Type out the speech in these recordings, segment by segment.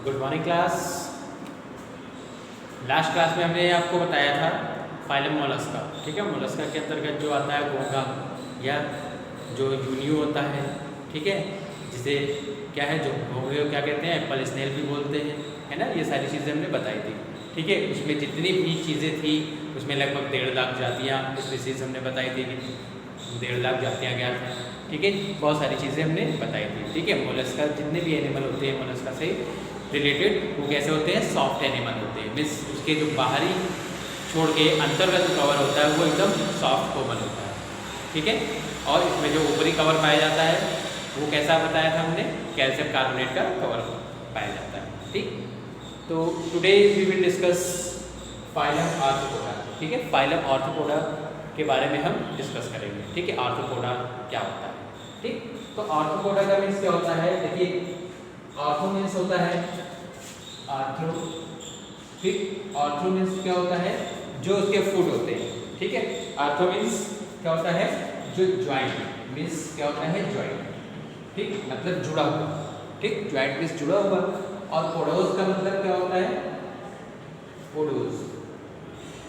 Good morning class. Last class में हमने आपको बताया था फाइलम मोलस्का। ठीक है, मोलस्का के अंतर्गत जो आता है घोंघा या जो यूनियो होता है, ठीक है, जिसे क्या है जो घोंघे को क्या कहते हैं, एप्पल स्नेल भी बोलते हैं, है ना। ये सारी चीज़ें हमने बताई थी। ठीक है, उसमें जितनी भी चीज़ें थी उसमें लगभग 1.5 लाख जातियाँ स्पीसीज हमने बताई थी कि 1.5 लाख जातियाँ क्या हैं। ठीक है, बहुत सारी चीज़ें हमने बताई थी। ठीक है, मोलस्का जितने भी एनिमल होते हैं मोलस्का से रिलेटेड वो कैसे होते हैं, सॉफ्ट एनिमल होते हैं। मीन्स उसके जो बाहरी छोड़ के अंतर्गत कवर होता है वो एकदम सॉफ्ट कोमल होता है। ठीक है, और इसमें जो ऊपरी कवर पाया जाता है वो कैसा बताया था हमने, कैल्शियम कार्बोनेट का कवर पाया जाता है। ठीक, तो today we will discuss phylum arthropoda. ठीक है, फाइलम आर्थ्रोपोडा के बारे में हम डिस्कस करेंगे। ठीक है, आर्थ्रोपोडा क्या होता है। ठीक, तो आर्थ्रोपोडा का मीन्स क्या होता है, देखिए आर्थो मीन्स होता है आर्थ्रो। ठीक, आर्थ्रो मीन्स क्या होता है, जो उसके फुट होते हैं। ठीक है, आर्थ्रो मीन्स क्या होता है, जो ज्वाइंट मीन्स क्या होता है, ज्वाइंट। ठीक, मतलब जुड़ा हुआ। ठीक, ज्वाइंट मीन्स जुड़ा हुआ। और पोडोस का मतलब क्या होता है, पोडोस।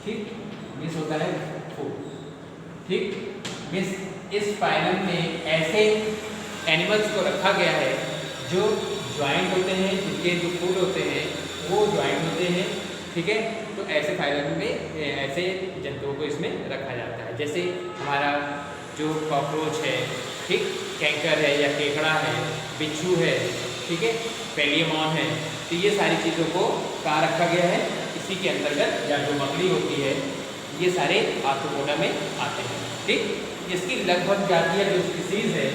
ठीक, मीन्स होता है फुट। ठीक, मीन्स इस फाइलम में ऐसे एनिमल्स को रखा गया है जो ज्वाइंट होते हैं, जिनके जो फुट होते हैं वो ज्वाइंट होते हैं। ठीक है, तो ऐसे फाइलम में ऐसे जंतुओं को इसमें रखा जाता है। जैसे हमारा जो कॉकरोच है, ठीक, कैंकर है या केकड़ा है, बिच्छू है, ठीक है, पेलियमॉन है, तो ये सारी चीज़ों को कहाँ रखा गया है, इसी के अंतर्गत। या जो मकड़ी होती है, ये सारे आर्थ्रोपोडा में आते हैं। ठीक, इसकी लगभग जातियाँ जो स्पीसीज है,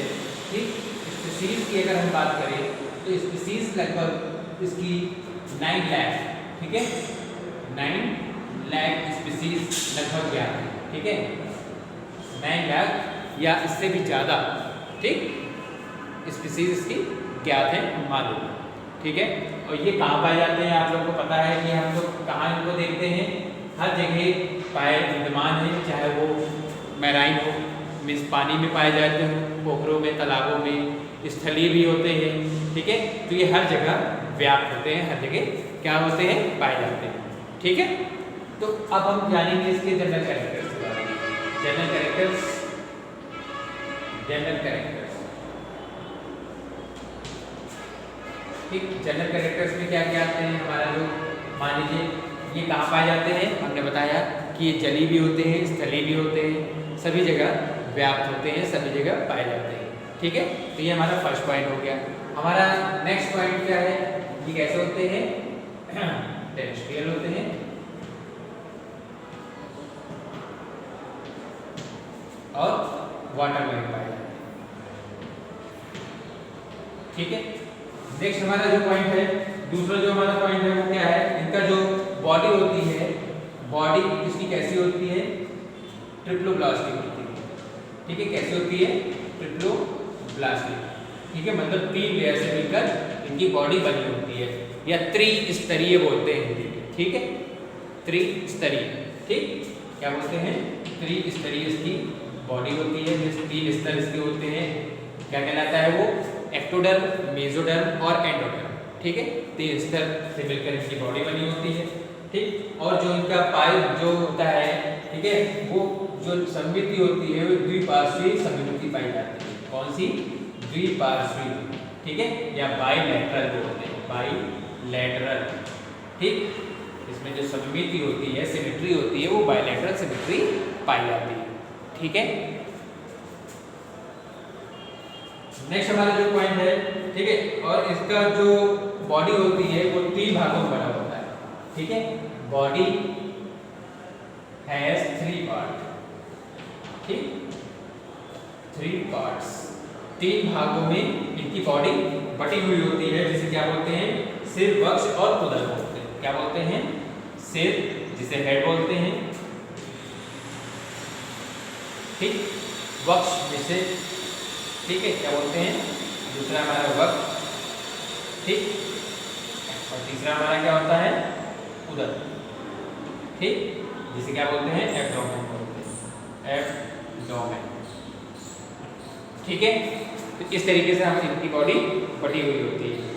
ठीक, स्पीसीज की अगर हम बात करें तो स्पीसीज लगभग इसकी 9 लाख, ठीक है, 9 लाख स्पीसीज लगभग ज्ञात है। ठीक है, 9 लाख या इससे भी ज़्यादा, ठीक, स्पीसीज इसकी ज्ञात है, मालूम। ठीक है, और ये कहाँ पाए जाते हैं, आप लोगों को पता है कि हम लोग कहाँ इनको देखते हैं, हर जगह पाए विद्यमान है, चाहे वो मैराइन हो, मीन्स पानी में पाए जाते हैं, पोखरों में, तालाबों में, स्थलीय भी होते हैं। ठीक है, तो ये हर जगह व्याप्त होते हैं, हर जगह क्या होते हैं, पाए जाते हैं। ठीक है, तो अब हम जानेंगे इसके जनरल कैरेक्टर्स के बारे में। General characters, general characters. ठीक, जनरल कैरेक्टर्स में क्या क्या आते हैं, हमारा जो मान लीजिए ये कहाँ पाए जाते हैं, हमने बताया कि ये जलीय भी होते हैं, स्थलीय भी होते हैं, सभी जगह व्याप्त होते हैं, सभी जगह पाए जाते हैं। ठीक है, तो ये हमारा फर्स्ट पॉइंट हो गया। हमारा नेक्स्ट पॉइंट क्या है, ये कैसे होते हैं, टेरेस्ट्रियल होते हैं, और वाटर में पाए जाते हैं। ठीक है, नेक्स्ट हमारा जो पॉइंट है, दूसरा जो हमारा पॉइंट है वो क्या है, इनका जो बॉडी होती है, बॉडी इसकी कैसी होती है, ट्रिप्लोब्लास्टिक होती है। ठीक है, कैसी होती है, ट्रिप्लोब्लास्टिक। ठीक है, मतलब 3 लेयर से मिलकर इनकी बॉडी बनी होती है, या त्रिस्तरीय बोलते हैं हिंदी में। ठीक है, त्रिस्तरीय। ठीक, क्या बोलते हैं, त्रिस्तरीय इसकी बॉडी होती है, जिस 3 स्तर इसके होते हैं। क्या कहलाता है वो, एक्टोडर्म, मेसोडर्म और एंडोडर्म। ठीक है, 3 स्तर से मिलकर इनकी बॉडी बनी होती है। ठीक, और जो इनका पाइप जो होता है, ठीक है, वो जो सममिति होती है वो द्विपार्श्वीय सममिति पाई जाती है। कौन सी, द्विपार्श्वीय। ठीक है, या बाइलैटरल बोलते हैं, बाइलैटरल। ठीक, इसमें जो सममिति होती है, सिमेट्री होती है, वो बाइलैटरल सिमेट्री पाई जाती है। ठीक है, नेक्स्ट हमारा जो पॉइंट है, ठीक है, और इसका जो बॉडी होती है वो 3 भागों में बना होता है। ठीक है, बॉडी हैज 3 पार्ट। ठीक, 3 पार्ट्स, 3 भागों में इनकी बॉडी बटी हुई होती है, जिसे क्या बोलते हैं, सिर, वक्ष और उदर बोलते हैं। क्या बोलते हैं, सिर जिसे हेड बोलते हैं, ठीक, वक्ष जिसे, ठीक है, क्या बोलते हैं, दूसरा हमारा वक्ष, ठीक, और तीसरा हमारा क्या होता है, उदर। ठीक, जिसे क्या बोलते हैं, एब्डोमेन बोलते हैं, एब्डोमेन। ठीक है, तो इस तरीके से हम इनकी बॉडी बटी हुई होती है।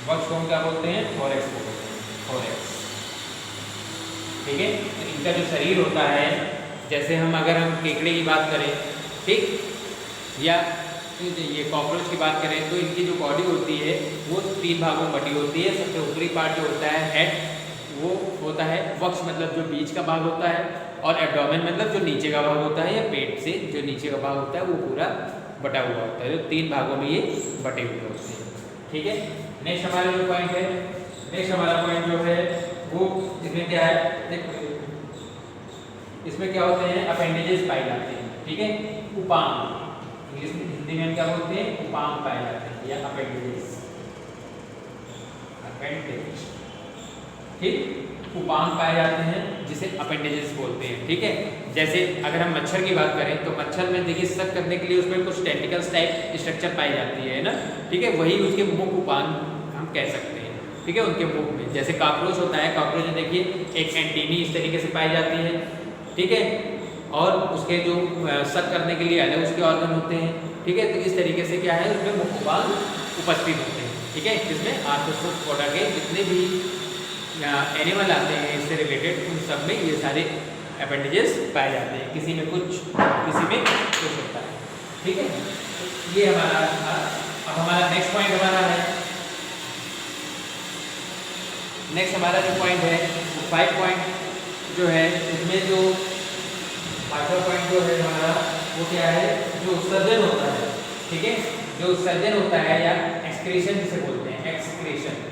वक्ष को हम क्या बोलते हैं, थोरैक्स को बोलते हैं, थोरैक्स। ठीक है, तो इनका जो शरीर होता है, जैसे अगर हम केकड़े की बात करें, ठीक, या ये कॉकरोच की बात करें, तो इनकी जो बॉडी होती है वो 3 भागों में बटी होती है। सबसे ऊपरी पार्ट जो होता है हेड, वो होता है वक्ष मतलब जो बीच का भाग होता है, और एब्डोमेन मतलब जो नीचे का भाग होता है, या पेट से जो नीचे का भाग होता है वो पूरा बटा हुआ होता है। तो 3 भागों में ये बटे हुए होते हैं। ठीक है, नेक्स्ट हमारा जो पॉइंट है, नेक्स्ट हमारा पॉइंट जो है वो इसमें क्या है, देखो इसमें क्या होते हैं, अपेंडेजेस पाए जाते हैं। ठीक है, उपांग, इंग्लिश में, हिंदी में क्या बोलते हैं, उपांग पाए जाते हैं या अपेंडेजेस, अपेंडेज। ठीक, उपांग पाए जाते हैं जिसे अपेंडेजेस बोलते हैं। ठीक है, जैसे अगर हम मच्छर की बात करें तो मच्छर में देखिए सक करने के लिए उसमें कुछ टेंटिकल्स टाइप स्ट्रक्चर पाई जाती है ना। ठीक है, वही उसके मुख उपांग हम कह सकते हैं। ठीक है, उनके मुख में, जैसे कॉकरोच होता है, कॉकरोच में देखिए एक एंटीनी इस तरीके से पाई जाती है। ठीक है, और उसके जो सक करने के लिए अलग उसके ऑर्गन होते हैं। ठीक है, तो इस तरीके से क्या है, उसमें मुख उपांग उपस्थित होते हैं। ठीक है, जिसमें आर्थ्रोपोडा के जितने भी एनिमल आते हैं इससे रिलेटेड, उन सब में ये सारे अपेंडेजेस पाए जाते हैं। किसी में कुछ, किसी में कुछ होता है। ठीक है, तो ये हमारा था। अब हमारा नेक्स्ट पॉइंट हमारा है, नेक्स्ट हमारा जो पॉइंट है 5 पॉइंट जो है, इसमें जो 5वां पॉइंट जो है हमारा वो क्या है, जो उत्सर्जन होता है। ठीक है, जो उत्सर्जन होता है या एक्सक्रीशन जिसे बोलते हैं, एक्सक्रीशन।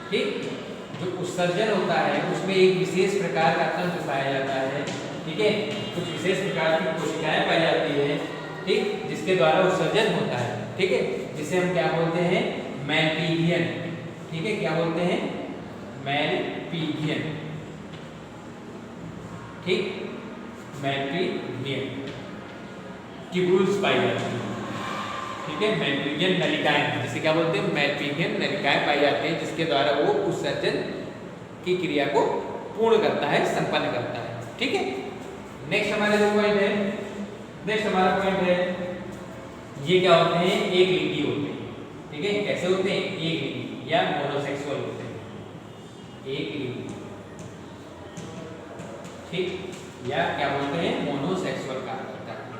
ठीक, जो उत्सर्जन होता है उसमें एक विशेष प्रकार का तंत्र पाया जाता है। ठीक है, कुछ विशेष प्रकार की कोशिकाएं पाई जाती है। ठीक, जिसके द्वारा उत्सर्जन होता है। ठीक है, जिसे हम क्या बोलते हैं, मैलपीगियन। ठीक है, क्या बोलते हैं, मैलपीगियन। ठीक, मैलपीगियन ट्यूब्यूल्स पाई जाती है। ठीक है, मैलपीगियन नलिकाएं, जिसे क्या बोलते हैं, मैलपीगियन नलिकाएं पाई जाती हैं, जिसके द्वारा वो उत्सर्जन की क्रिया को पूर्ण करता है, संपन्न करता है। ठीक है, नेक्स्ट हमारा जो पॉइंट है, नेक्स्ट हमारा पॉइंट है, ये क्या होते हैं, एक लिंगी होते हैं। ठीक है, कैसे होते हैं, एक लिंगी या मोनोसेक्सुअल होते हैं, एक लिंगी। ठीक, या क्या बोलते हैं, मोनोसेक्सुअल कहा जाता है।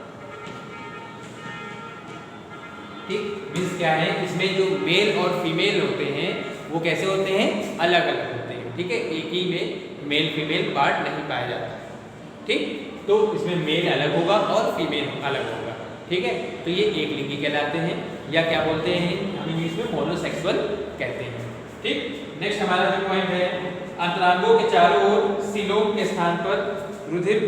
ठीक, मीन्स क्या है, इसमें जो मेल और फीमेल होते हैं वो कैसे होते हैं, अलग अलग होते हैं। ठीक है, एक ही में मेल फीमेल पार्ट नहीं पाया जाता। ठीक, तो इसमें मेल अलग होगा और फीमेल अलग होगा। ठीक है, तो ये एक लिंगी कहलाते हैं, या क्या बोलते हैं, हम इंग्लिश में मोनोसेक्सुअल कहते हैं। ठीक, नेक्स्ट हमारा जो पॉइंट है, अंतरांगों के चारों ओर सीलोम के स्थान पर रुधिर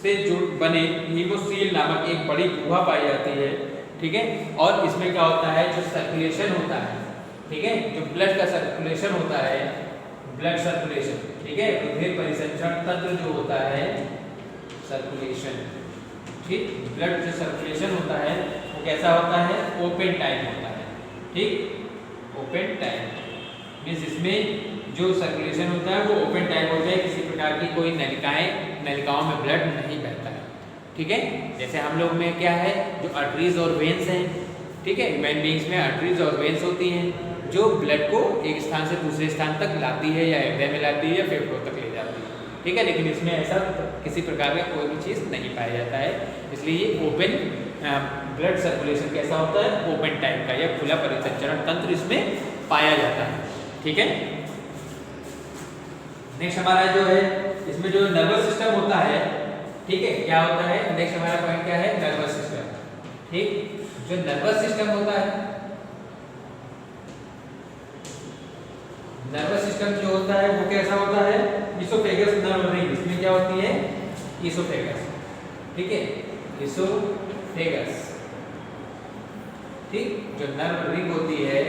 से जुड़ बने हीमोसील नामक एक बड़ी गुहा पाई जाती है। ठीक है, और इसमें क्या होता है, जो सर्कुलेशन होता है, ठीक है, जो ब्लड का सर्कुलेशन होता है, ब्लड सर्कुलेशन, ठीक है, रुधिर परिसंचरण तंत्र जो होता है, सर्कुलेशन। ठीक, ब्लड जो सर्कुलेशन होता है वो कैसा होता है, ओपन टाइप होता है। ठीक, ओपन टाइप मीन्स इसमें जो सर्कुलेशन होता है वो ओपन टाइप होता है, किसी प्रकार की कोई नलिकाओं में ब्लड नहीं बहता है। ठीक है, जैसे हम लोग में क्या है, जो आर्टरीज और वेन्स हैं। ठीक है, ह्यूमन बीइंग्स में आर्टरीज और वेन्स होती हैं जो ब्लड को एक स्थान से दूसरे स्थान तक लाती है, या हृदय में लाती है, या फेफड़ों तक ले जाती है। ठीक है, लेकिन इसमें ऐसा किसी प्रकार का कोई भी चीज़ नहीं पाया जाता है, इसलिए ये ओपन ब्लड सर्कुलेशन कैसा होता है, ओपन टाइप का या खुला परिसंचरण तंत्र इसमें पाया जाता है। ठीक है, नेक्स्ट हमारा जो है, इसमें जो नर्वस सिस्टम होता है, ठीक है, क्या होता है, नेक्स्ट हमारा पॉइंट क्या है, नर्वस सिस्टम। ठीक, जो नर्वस सिस्टम होता है, नर्वस सिस्टम जो होता है वो कैसा होता है, इसोफेगस नर्व रिंग, इसमें क्या होती है, इसोफेगस। ठीक है, इसोफेगस। ठीक, जो नर्व रिंग होती है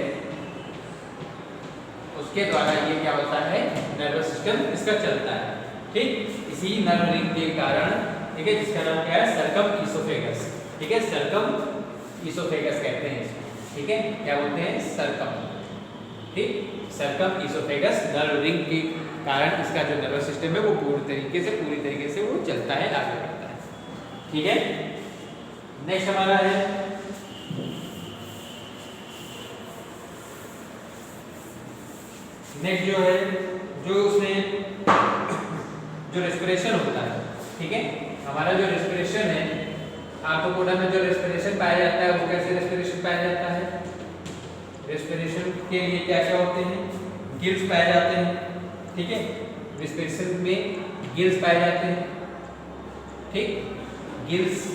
उसके द्वारा ये क्या होता है, नर्वस सिस्टम इसका चलता है। ठीक, इसी नर्व रिंग के कारण, ठीक है, जिसका नाम क्या है, सर्कम इसोफेगस। ठीक है, सर्कम इसोफेगस कहते हैं इसको। ठीक है, क्या बोलते हैं, सर्कम। ठीक, सर्कम इसोफेगस नर्व रिंग के कारण इसका जो नर्वस सिस्टम है वो पूरी तरीके से वो चलता है, आगे बढ़ता है। ठीक है, नेक्स्ट हमारा है नेक्स्ट जो है, जो उसमें जो रेस्पिरेशन होता है, ठीक है, हमारा जो रेस्पिरेशन है, आर्थ्रोपोडा में जो रेस्पिरेशन पाया जाता है वो कैसे रेस्पिरेशन पाया जाता है? रेस्पिरेशन के लिए क्या क्या होते हैं? गिल्स पाए जाते हैं, ठीक है, रेस्पिरेशन में गिल्स पाए जाते हैं, ठीक, गिल्स,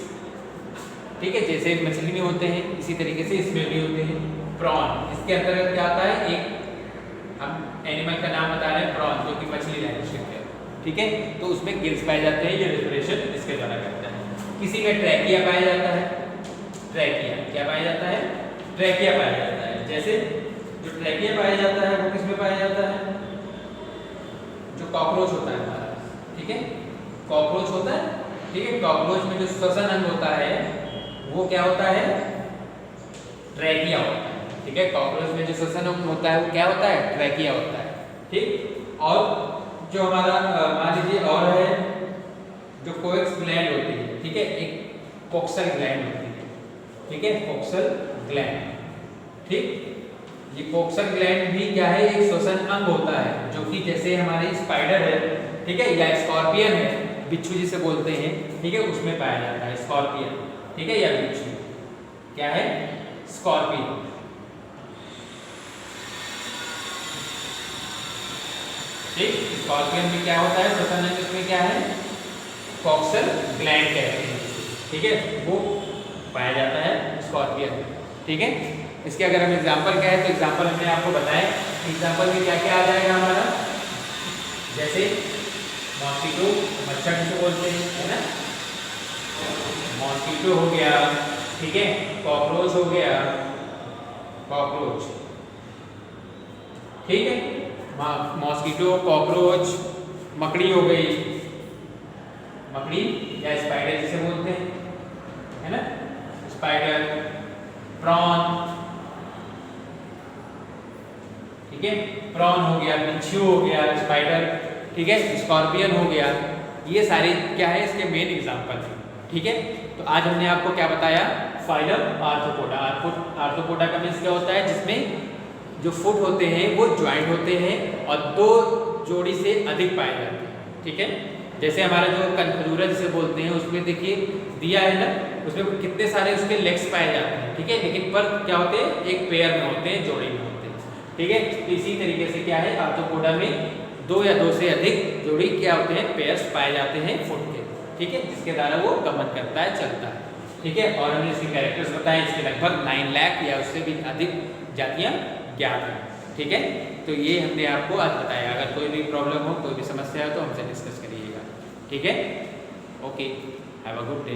ठीक है, जैसे मछली में होते हैं इसी तरीके से इसमें भी होते हैं। प्रॉन, इसके अंतर्गत क्या आता है? एक हम एनिमल का नाम बता रहे हैं, प्रॉन, जो कि मछली लैंग्वेज है, ठीक है, तो उसमें गिल्स पाए जाते हैं, ये रेस्पिरेशन इसके द्वारा करता है। किसी में ट्रैकिया पाया जाता है, ट्रैकिया क्या पाया जाता है? ट्रैकिया पाया जाता है। जैसे जो ट्रैकिया पाया जाता है वो किसमें पाया जाता है? जो कॉकरोच होता है हमारा, ठीक है, कॉकरोच होता है, ठीक है, कॉकरोच में जो श्वसन अंग होता है वो क्या होता है? ट्रैकिया होता है, ठीक है, कॉकरोच में जो श्वसन अंग होता है वो क्या होता है? ट्रैकिया होता है, ठीक। और जो हमारा मान लीजिए और है जो कोएक्स ग्लैंड होती है, ठीक है, एक कोक्सल ग्लैंड होती है, ठीक है, कोक्सल ग्लैंड, ठीक, ये कोक्सल ग्लैंड भी क्या है? एक श्वसन अंग होता है, जो कि जैसे हमारी स्पाइडर है, ठीक है, या स्कॉर्पियन है, बिच्छू जिसे बोलते हैं, ठीक है, उसमें पाया जाता है स्कॉर्पियन, ठीक है, या बिच्छू क्या है? स्कॉर्पियन, ठीक, स्कॉर्पियन में क्या होता है? श्वसन अंग इसमें क्या है? कोक्सल ग्लैंड कहते हैं, ठीक है, वो पाया जाता है स्कॉर्पियन में, ठीक है। इसके अगर हम एग्जांपल कहें तो एग्जांपल हमने आपको बताया, एग्जांपल में क्या क्या आ जाएगा हमारा? जैसे मॉस्किटो, मच्छर जिसे बोलते हैं, है ना, मॉस्किटो हो गया, ठीक है, कॉकरोच हो गया, कॉकरोच, ठीक है, मॉस्किटो, कॉकरोच, मकड़ी हो गई, मकड़ी या स्पाइडर जिसे बोलते हैं, है ना, स्पाइडर, प्रॉन, ठीक है, प्रॉन हो गया, बिच्छू हो गया, स्पाइडर, ठीक है, स्कॉर्पियन हो गया, ये सारे क्या है? इसके मेन एग्जांपल है, ठीक है। तो आज हमने आपको क्या बताया? Phylum arthropoda. आर्थ्रोपोडा का मीन्स क्या होता है? जिसमें जो फुट होते हैं वो ज्वाइंट होते हैं और 2 जोड़ी से अधिक पाए जाते हैं, ठीक है। जैसे हमारा जो कनखजूरा जिसे बोलते हैं उसमें देखिए दिया है ना, उसमें कितने सारे उसके लेग्स पाए जाते हैं, ठीक है, लेकिन पर क्या होते हैं? एक पेयर में होते हैं, जोड़ी में होते हैं, ठीक है। तो इसी तरीके से क्या है? आर्थ्रोपोडा में 2 या 2 से अधिक जोड़ी क्या होते हैं? पेयर्स पाए जाते हैं फुट के, ठीक है, जिसके द्वारा वो गमन करता है, चलता है, ठीक है। और हमने इसके कैरेक्टर्स बताए, इसके लगभग 9 लाख या उससे भी अधिक जातियाँ ज्ञात हैं, ठीक है। तो ये हमने आपको आज बताया। अगर कोई भी प्रॉब्लम हो, कोई भी समस्या हो तो हमसे डिस्कस करिएगा, ठीक है। Okay, have a good day.